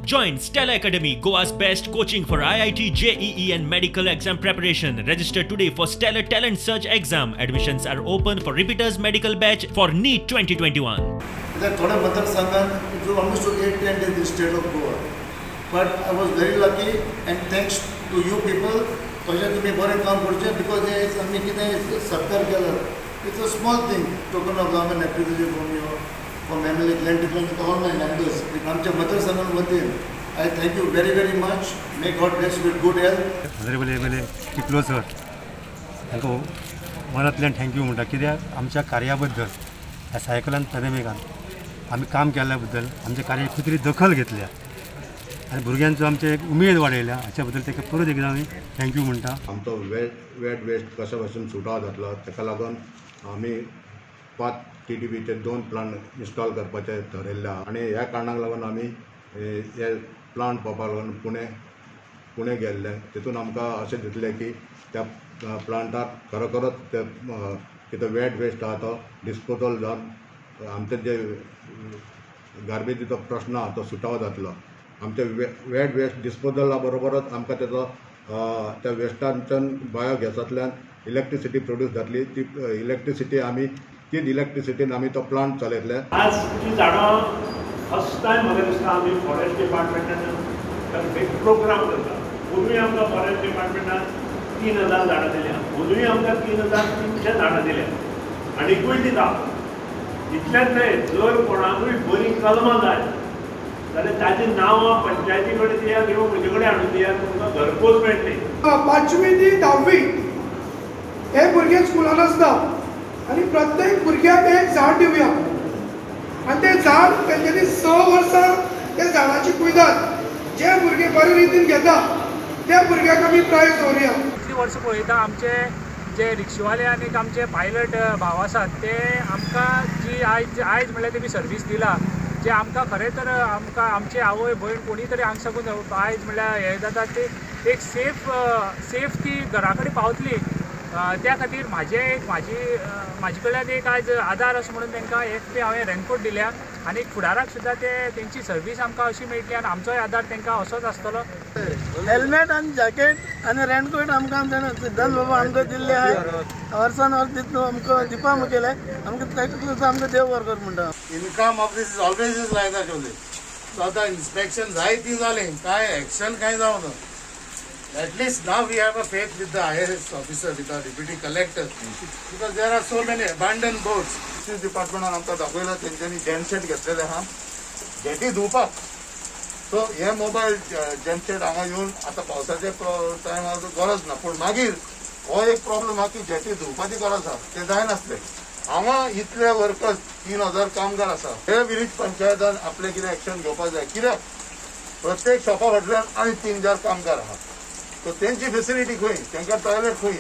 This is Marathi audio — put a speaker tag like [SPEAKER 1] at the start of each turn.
[SPEAKER 1] Join Stella Academy, Goa's best coaching for IIT, JEE and medical exam preparation. Register today for Stellar Talent Search exam. Admissions are open for repeaters medical batch for NEET 2021.
[SPEAKER 2] थोड्या मतदारसंघात it was almost 8-10 in the state of Goa. But I was very lucky and thanks to you people. तशें तुमी बरें काम करचें because आमी कितें सरकार केलं. It's a small thing, token of government appreciation from you, from MLA, Glenn Different, all my members. आमच्या मतदारसंघान वतीन I thank you very very much. May God bless you with good health.
[SPEAKER 3] Honorable MLA कितलो सर तांकां मनांतल्यान थँक्यू म्हणटा कित्याक आमच्या कार्या बद्दल ह्या सायकलान पॅनॅमिकान आमी काम केल्ल्या बद्दल आमच्या कार्याची खंय तरी दखल घेतल्या आनी भुरग्यांचो आमचे एक उमेद वाडयल्या हाच्या बद्दल ताका परत एकदां आमी थँक्यू म्हणटा.
[SPEAKER 4] आमचो वेट वेस्ट कशा भशेन सुटाव जातलो ताका लागून आमी 5 TDPचे 2 प्लांट इन्स्टॉल करपाचें ठरयल्लें आहा आनी ह्या कारणाक लागून आमी हे प्लांट पळोवपाक लागून पुणे गेल्ले. तितून आमकां अशें दिसलें की त्या प्लांटाक खरोखरच ते कितें वेट वेस्ट आहा तो डिस्पोजल जावन आमचे जे गार्बेजीचो प्रश्न आहा तो सुटाव जातलो. आमचे वेट वेस्ट डिस्पोजला बरोबरच आमकां तेजो त्या वेस्टांच्यान बायोगॅसांतल्यान इलेक्ट्रिसिटी प्रोड्यूस जातली. ती इलेक्ट्रिसिटी आमी तीच इलेक्ट्रिसिटीन आमी तो प्लांट चलयतले.
[SPEAKER 5] आज ती झाडां फर्स्ट टायम म्हाका दिसता आमी फॉरेस्ट डिपार्टमेंटान एक प्रोग्राम करता. पूर्वी आमकां फॉरेस्ट डिपार्टमेंटान 3000 झाडां दिल्या. अजूनय आमकां 3300 झाडां दिल्या आनीकूय दिता. इतलेंच न्हय, जर कोणाकूय बरी कलमां जाय जाल्यार ताची नांवां पंचायती कडेन दिया किंवा म्हजे कडेन हाडून दिया, तुमकां घरपोच मेळटली.
[SPEAKER 6] 5वी ती 10वी हे भुरगे स्कुलान आसता आनी प्रत्येक भुरग्याक एक झाड दिवया आनी तें झाड तेंच्यांनी 6 वर्सां त्या झाडाची कुयदाद जे भुरगे बरे रितीन घेता त्या भुरग्याक आमी प्रायज दवरया.
[SPEAKER 7] इतली वर्सां पळयता आमचे जे रिक्षावाले आनी आमचे पायलट भाव आसात ते आमकां जी आयज म्हळ्यार तेमी सर्वीस दिला, जे आमकां खरें तर आमकां आमचे आवय भयण कोणी तरी हांगा साकून आयज म्हळ्यार हें जाता ते एक सेफ ती घरा कडेन पावतली. त्या खातीर म्हाजे कडल्यान एक आयज आदार असो म्हणून तांकां एक हांवें रेनकोट दिल्या आनी फुडाराक सुद्दां तेंची सर्वीस आमकां अशी मेळटली आनी आमचोय आदार तांकां असोच आसतलो.
[SPEAKER 8] हेल्मेट आनी जॅकेट आनी रेनकोट आमकां सिद्धांत बाबा आमकां दिल्ले आहाय. वर्सान वर्स दिता आमकां दिवपा केले आमकां ताका आमकां देव बरें कर म्हणटा.
[SPEAKER 2] Income of this is always is like that only. So आतां इन्स्पेक्शन जायती जालें, कांय एक्शन कांय जावना. At least now we have a faith with the IRS officer, with our deputy collector, because there are so many abandoned boats. This department आमकां दाखयला तेंच्यांनी जेनसेट घेतलेले आहा जेटी धुवपाक. सो हे मोबायल जेनसेट हांगा येवन आतां पावसाच्या टायमार गरज ना, पूण मागीर हो एक प्रॉब्लेम आहा की जेटी धुवपाची गरज आहा ते जायनासले. हांगा इतले वर्कर्स 3000 कामगार आसा. हे विरीज पंचायतान आपले कितें एक्शन घेवपाक जाय. कित्याक प्रत्येक शॉपा फाटल्यान आनी 3000 कामगार आहा. सो तेंची फेसिलिटी खंय, तांकां टॉयलेट खंय.